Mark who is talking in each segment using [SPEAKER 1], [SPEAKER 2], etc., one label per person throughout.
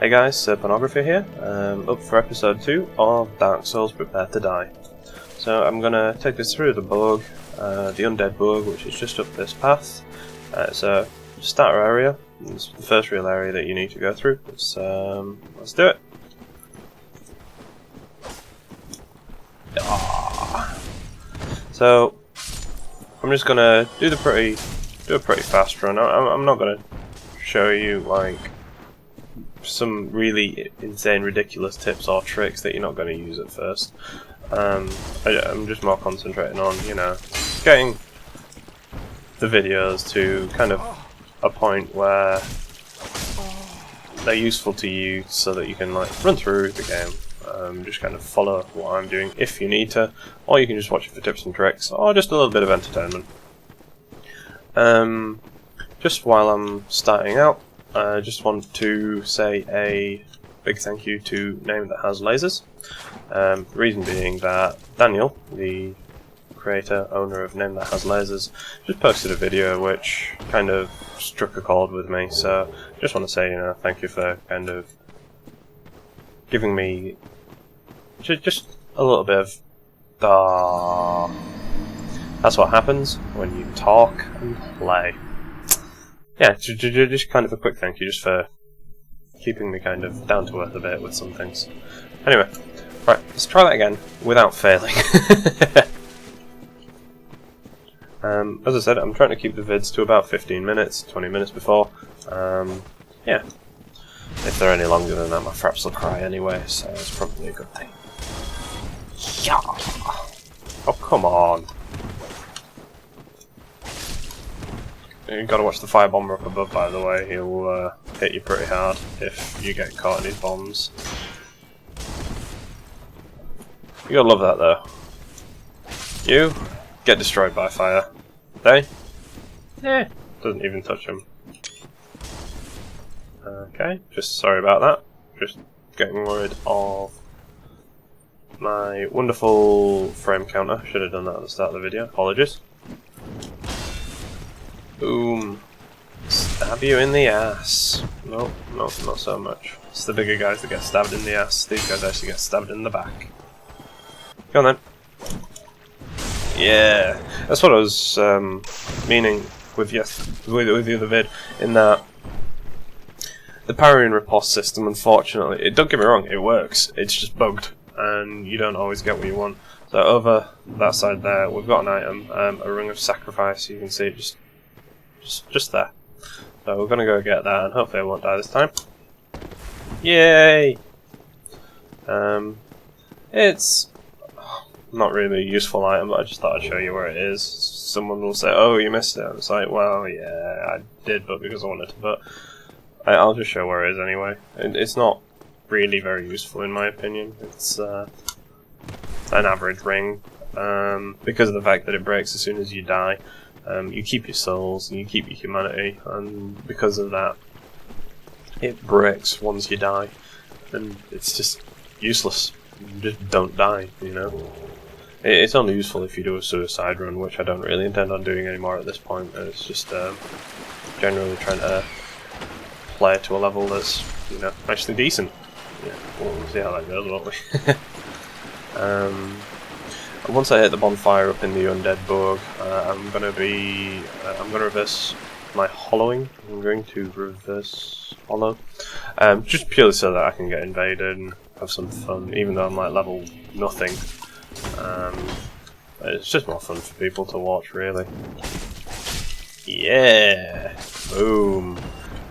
[SPEAKER 1] Hey guys, SirPwnography here, up for episode 2 of Dark Souls Prepare to Die. So I'm going to take us through the Burg, the Undead Burg, which is just up this path. It's a starter area. It's the first real area that you need to go through. Let's do it. So I'm just going to do a pretty fast run. I'm not going to show you like some really insane, ridiculous tips or tricks that you're not going to use at first. I'm just more concentrating on, you know, getting the videos to kind of a point where they're useful to you so that you can like run through the game. Just kind of follow what I'm doing if you need to, or you can just watch it for tips and tricks, or just a little bit of entertainment. Just while I'm starting out, I just want to say a big thank you to Name That Has Lasers. The reason being that Daniel, the creator, owner of Name That Has Lasers, just posted a video which kind of struck a chord with me. So just want to say, you know, thank you for kind of giving me just a little bit of that's what happens when you talk and play. Yeah, just kind of a quick thank you just for keeping me kind of down to earth a bit with some things. Anyway, right, let's try that again without failing. As I said, I'm trying to keep the vids to about 15 minutes, 20 minutes before. Yeah, if they're any longer than that, my fraps will cry anyway, so it's probably a good thing. Yeah. Oh, come on. You've got to watch the firebomber up above, by the way. He'll hit you pretty hard if you get caught in his bombs. You gotta love that, though. You get destroyed by fire. They? Yeah, doesn't even touch him. Okay, just sorry about that. Just getting rid of my wonderful frame counter. Should have done that at the start of the video. Apologies. Boom. Stab you in the ass. Nope, not so much. It's the bigger guys that get stabbed in the ass. These guys actually get stabbed in the back. Go on then. Yeah. That's what I was meaning with the other vid, in that the parry and riposte system, unfortunately, don't get me wrong, it works. It's just bugged, and you don't always get what you want. So over that side there, we've got an item, a ring of sacrifice. You can see it just there. So we're gonna go get that, and hopefully I won't die this time. Yay! It's not really a useful item, but I just thought I'd show you where it is. Someone will say, "Oh, you missed it." It's like, well, yeah, I did, but because I wanted to. But I'll just show where it is anyway. It's not really very useful in my opinion. It's an average ring, because of the fact that it breaks as soon as you die. You keep your souls and you keep your humanity, and because of that, it breaks once you die, and it's just useless. You just don't die, you know. It's only useful if you do a suicide run, which I don't really intend on doing anymore at this point. It's just generally trying to play to a level that's, you know, actually decent. Yeah, we'll see how that goes, won't we? And once I hit the bonfire up in the Undead Burg, I'm gonna reverse my hollowing. I'm going to reverse hollow, just purely so that I can get invaded and have some fun. Even though I'm like level nothing, it's just more fun for people to watch, really. Yeah, boom,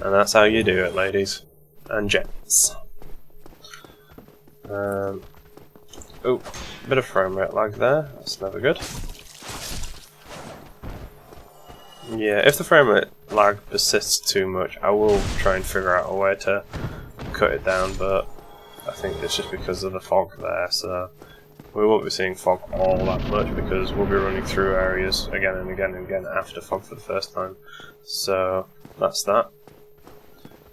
[SPEAKER 1] and that's how you do it, ladies and gents. Oh, bit of frame rate lag there, that's never good. Yeah, if the frame rate lag persists too much, I will try and figure out a way to cut it down, but I think it's just because of the fog there, so we won't be seeing fog all that much because we'll be running through areas again and again and again after fog for the first time. So that's that.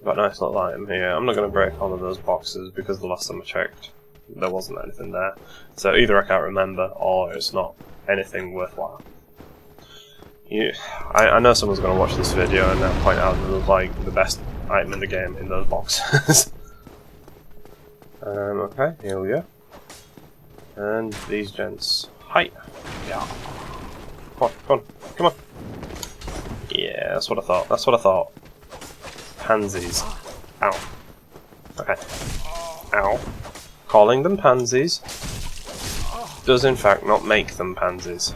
[SPEAKER 1] Got a nice little item here. I'm not going to break all of those boxes because the last time I checked there wasn't anything there. So either I can't remember or it's not anything worthwhile. I know someone's going to watch this video and then point out that there's like the best item in the game in those boxes. Okay, here we go. And these gents. Hi! Yeah. Come on, come on, come on! Yeah, that's what I thought, that's what I thought. Pansies. Ow. Okay. Ow. Calling them pansies does in fact not make them pansies.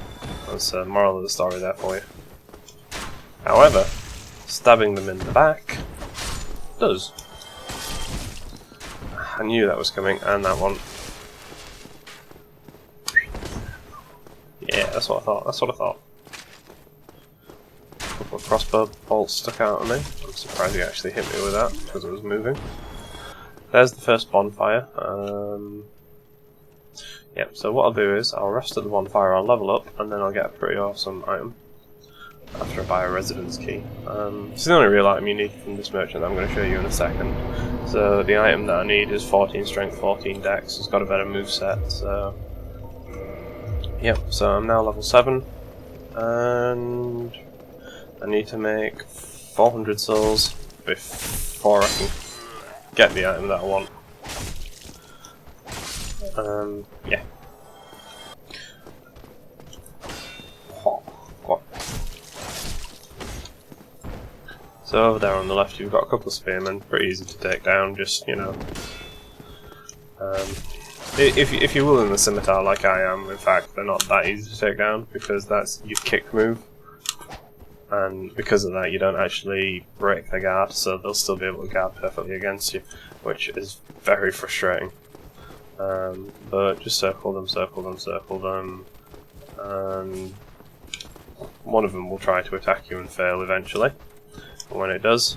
[SPEAKER 1] That's the moral of the story there for you. However, stabbing them in the back does. I knew that was coming, and that one. Yeah, that's what I thought, that's what I thought. A couple of crossbow bolts stuck out of me. I'm surprised he actually hit me with that, because it was moving. There's the first bonfire. Yep, so what I'll do is, I'll rest at the bonfire, I'll level up, and then I'll get a pretty awesome item. After I buy a residence key. It's the only real item you need from this merchant that I'm going to show you in a second. So the item that I need is 14 strength, 14 dex. It's got a better moveset, so... Yep, so I'm now level 7. And... I need to make 400 souls before I can get the item that I want. Yeah. So over there on the left you've got a couple of spearmen, pretty easy to take down, just, you know... if you're wielding the scimitar like I am, in fact, they're not that easy to take down, because that's your kick move. And because of that you don't actually break their guard, so they'll still be able to guard perfectly against you, which is very frustrating. But just circle them, circle them, circle them, and one of them will try to attack you and fail eventually. And when it does,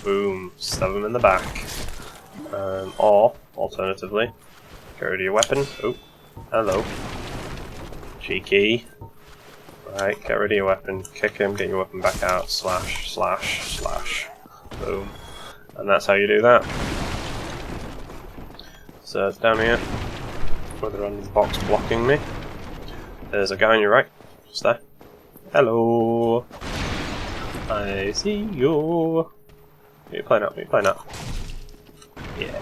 [SPEAKER 1] boom, stab them in the back. Or, alternatively, get rid of your weapon. Oh, hello. Cheeky. Right, get rid of your weapon, kick him, get your weapon back out, slash, slash, slash. Boom. And that's how you do that. So it's down here, with the random box blocking me. There's a guy on your right, just there. Hello! I see you! You're playing up, you're playing up. Yeah.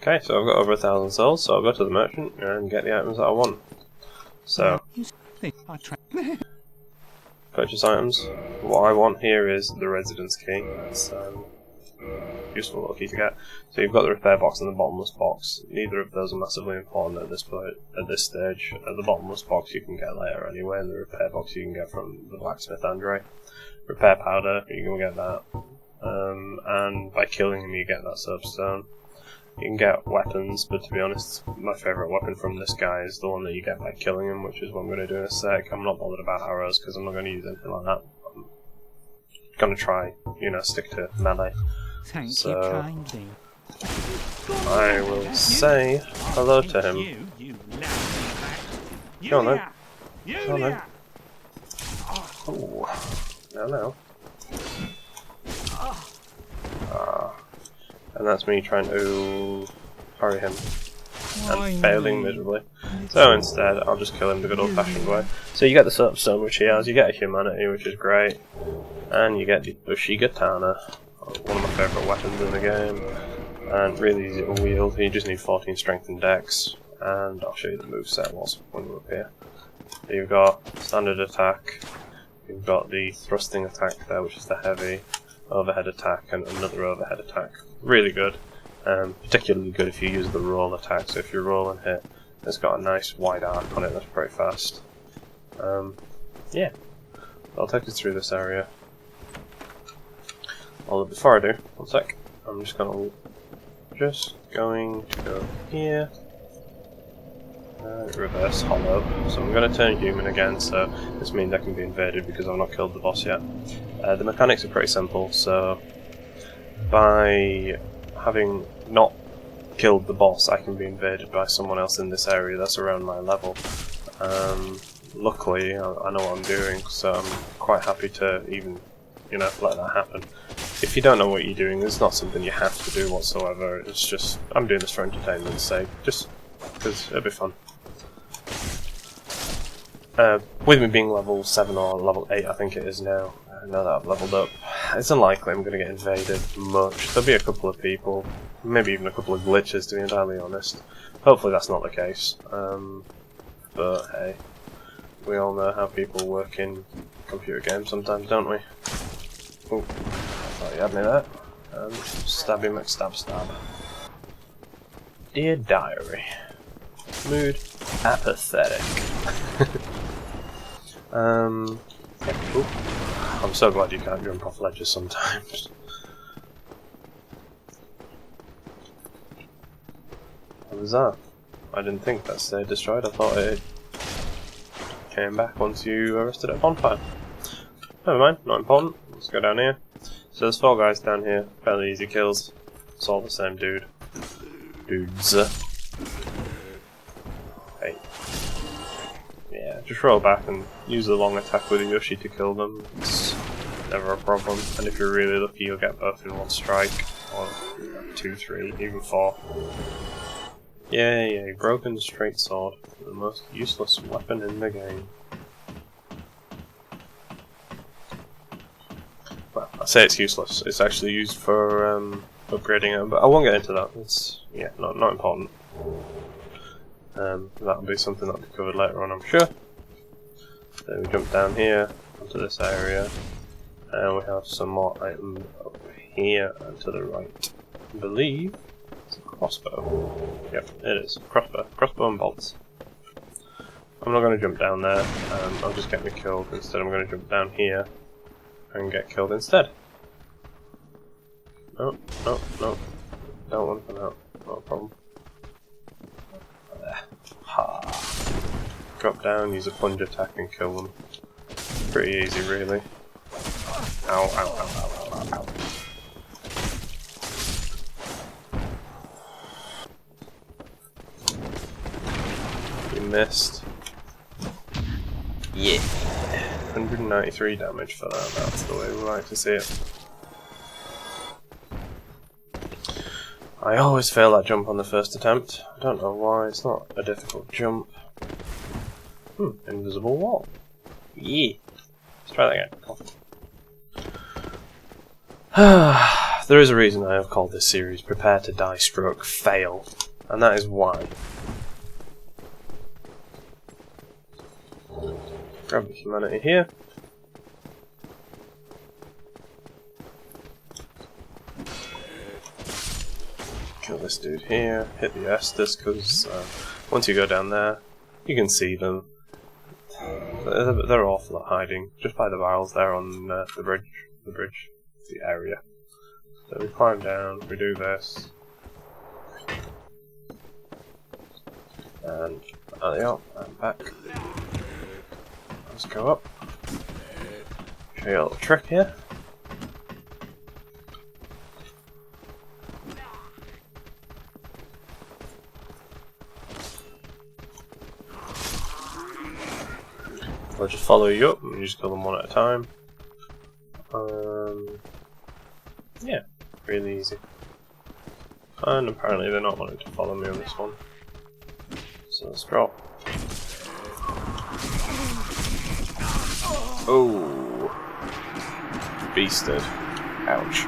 [SPEAKER 1] Okay, so I've got over 1,000 souls, so I'll go to the merchant and get the items that I want. So, purchase items. What I want here is the residence key. That's useful little key to get. So you've got the repair box and the bottomless box. Neither of those are massively important at this point, at this stage. The bottomless box you can get later anyway, and the repair box you can get from the blacksmith Andre. Repair powder, you can get that. And by killing him you get that soapstone. You can get weapons, but to be honest, my favourite weapon from this guy is the one that you get by killing him, which is what I'm going to do in a sec. I'm not bothered about arrows because I'm not going to use anything like that. I'm going to try, you know, stick to melee.
[SPEAKER 2] Thank you kindly.
[SPEAKER 1] I will say hello to him. Go on then. Go on then. Ooh. No. And that's me trying to hurry him and failing miserably. So instead, I'll just kill him the good old-fashioned way. So you get the soapstone, which he has, you get a humanity, which is great, and you get the bushy katana, one of my favourite weapons in the game, and really easy to wield. You just need 14 strength and dex, and I'll show you the moveset when we're up here. So you've got standard attack, you've got the thrusting attack there, which is the heavy, overhead attack, and another overhead attack. Really good. Particularly good if you use the roll attack, so if you roll and hit, it's got a nice wide arc on it that's pretty fast. Yeah, I'll take us through this area. Although before I do, one sec, I'm just going to go here, reverse hollow, so I'm going to turn human again, so this means I can be invaded because I've not killed the boss yet. The mechanics are pretty simple, so by having not killed the boss I can be invaded by someone else in this area that's around my level. Luckily I know what I'm doing, so I'm quite happy to even, you know, let that happen. If you don't know what you're doing, it's not something you have to do whatsoever, it's just, I'm doing this for entertainment's sake, just because it'll be fun. with me being level 7 or level 8, I think it is now, now that I've leveled up, it's unlikely I'm going to get invaded much. There'll be a couple of people, maybe even a couple of glitches to be entirely honest. Hopefully that's not the case, but hey, we all know how people work in computer games sometimes, don't we? Ooh, I thought you had me there. Stabby McStab stab. Dear Diary. Mood apathetic. Yeah, ooh. I'm so glad you can't jump off ledges sometimes. What was that? I didn't think that stayed destroyed, I thought it came back once you arrested a bonfire. Never mind, not important. Let's go down here. So there's 4 guys down here, fairly easy kills. It's all the same dude. Dudes. Hey. Yeah, just roll back and use the long attack with a Yoshi to kill them. It's never a problem. And if you're really lucky, you'll get both in one strike. Or 2, 3, even 4. Yay, a broken straight sword. The most useless weapon in the game. Well, I say it's useless. It's actually used for upgrading it, but I won't get into that. It's not important. That'll be something that'll be covered later on, I'm sure. Then we jump down here onto this area, and we have some more items up here and to the right. I believe it's a crossbow. Yep, it is. Crossbow and bolts. I'm not going to jump down there. I'll just get me killed. Instead, I'm going to jump down here and get killed instead. No. Don't want them out. Not a problem. There. Ha. Drop down, use a plunge attack and kill them. Pretty easy, really. Ow. You missed. Yeah. 193 damage for that, that's the way we like to see it. I always fail that jump on the first attempt. I don't know why, it's not a difficult jump. Invisible wall. Yeah. Let's try that again. There is a reason I have called this series Prepare to Die Stroke Fail, and that is why. Grab the humanity here. Kill this dude here. Hit the Estus, because once you go down there, you can see them. They're awful at hiding, just by the barrels there on the bridge, the area. So we climb down, we do this, and and back. Let's go up. Show you a little trick here. I'll just follow you up and you just kill them one at a time. Yeah, really easy. And apparently they're not wanting to follow me on this one. So let's drop. Oh, beasted. Ouch.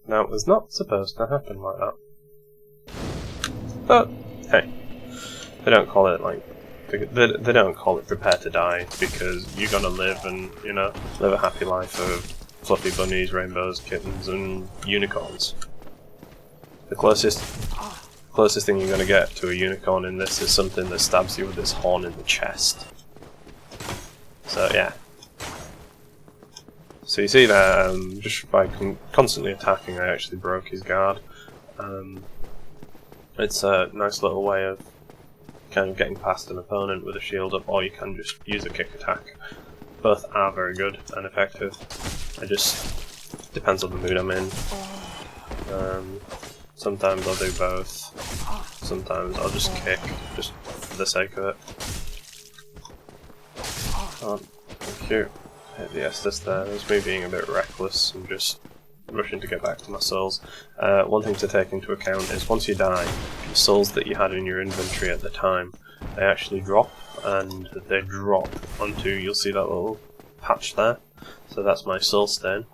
[SPEAKER 1] That was not supposed to happen like that. But hey, they don't call it they don't call it Prepare to Die because you're gonna live and live a happy life of fluffy bunnies, rainbows, kittens, and unicorns. The closest thing you're gonna get to a unicorn in this is something that stabs you with its horn in the chest. So yeah. So you see there, just by constantly attacking, I actually broke his guard. It's a nice little way of kind of getting past an opponent with a shield up, or you can just use a kick attack. Both are very good and effective. It just depends on the mood I'm in. Sometimes I'll do both. Sometimes I'll just kick, just for the sake of it. Thank you. Hit the Estus there. It was me being a bit reckless and just rushing to get back to my souls. One thing to take into account is once you die, the souls that you had in your inventory at the time, they actually drop, and they drop onto, you'll see that little patch there. So that's my soul stain,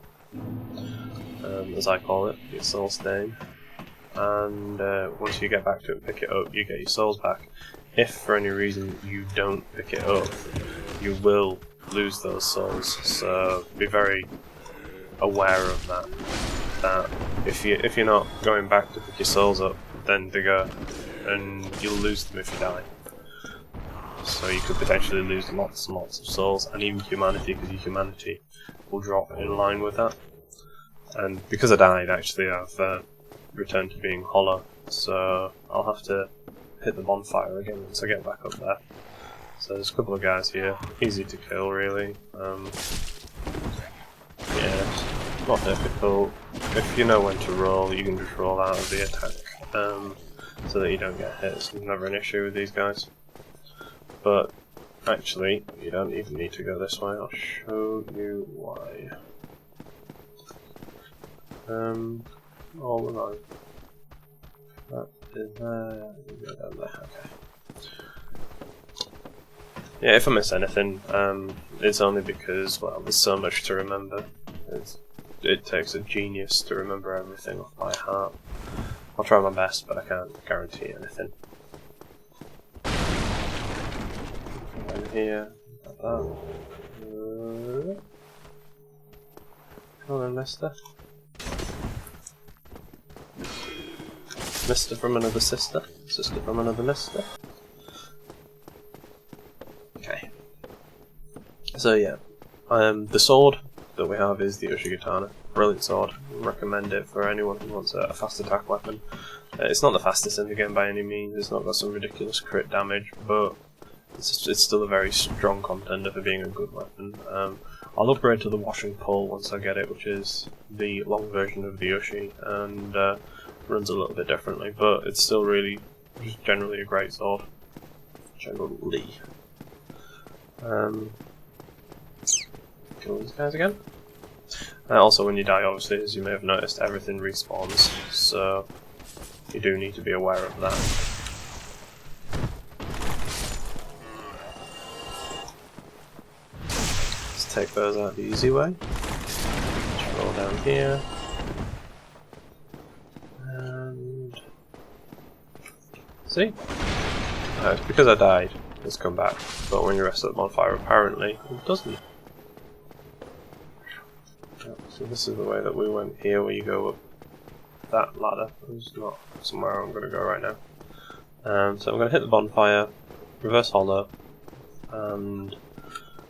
[SPEAKER 1] as I call it, your soul stain. And once you get back to it and pick it up, you get your souls back. If for any reason you don't pick it up, you will lose those souls, so be very aware of that. That if you're not going back to pick your souls up, then they go, and you'll lose them if you die. So you could potentially lose lots and lots of souls, and even humanity, because your humanity will drop in line with that. And because I died, actually, I've returned to being hollow, so I'll have to hit the bonfire again once I get back up there. So there's a couple of guys here, easy to kill really. Yeah, it's not difficult. If you know when to roll, you can just roll out of the attack, so that you don't get hit. It's never an issue with these guys. But actually, you don't even need to go this way. I'll show you why. All along. That is there. You go down there. Okay. Yeah, if I miss anything, it's only because, well, there's so much to remember. It takes a genius to remember everything off by heart. I'll try my best, but I can't guarantee anything. And here, like that. Come on, mister. Mister from another sister. Sister from another mister. Okay. So yeah, the sword that we have is the Ushigitana. Brilliant sword. Recommend it for anyone who wants a fast attack weapon. It's not the fastest in the game by any means. It's not got some ridiculous crit damage, but it's still a very strong contender for being a good weapon. I'll upgrade to the washing pole once I get it, which is the long version of the Ushi, and runs a little bit differently, but it's still really just generally a great sword. Generally. Kill these guys again. Also, when you die, obviously, as you may have noticed, everything respawns, so you do need to be aware of that. Let's take those out the easy way. Just roll down here. And see? It's because I died, it's come back, but when you rest at the bonfire, apparently it doesn't. So this is the way that we went here, where you go up that ladder. It's not somewhere I'm going to go right now. So I'm going to hit the bonfire, reverse hollow, and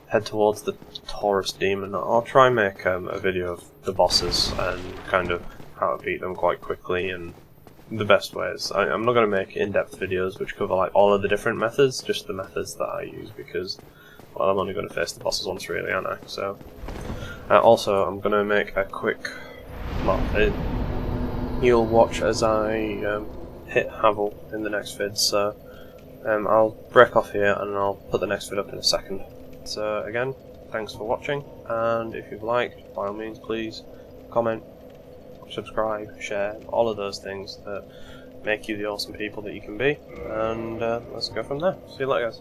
[SPEAKER 1] head towards the Taurus demon. I'll try and make a video of the bosses and kind of how to beat them quite quickly and the best ways. I'm not going to make in-depth videos which cover like all of the different methods, just the methods that I use, because well, I'm only going to face the bosses once really, aren't I? So also I'm going to make a quick, well, you'll watch as I hit Havel in the next vid, so I'll break off here and I'll put the next vid up in a second. So again, thanks for watching, and if you've liked, by all means please comment, subscribe, share, all of those things that make you the awesome people that you can be, and let's go from there. See you later, guys.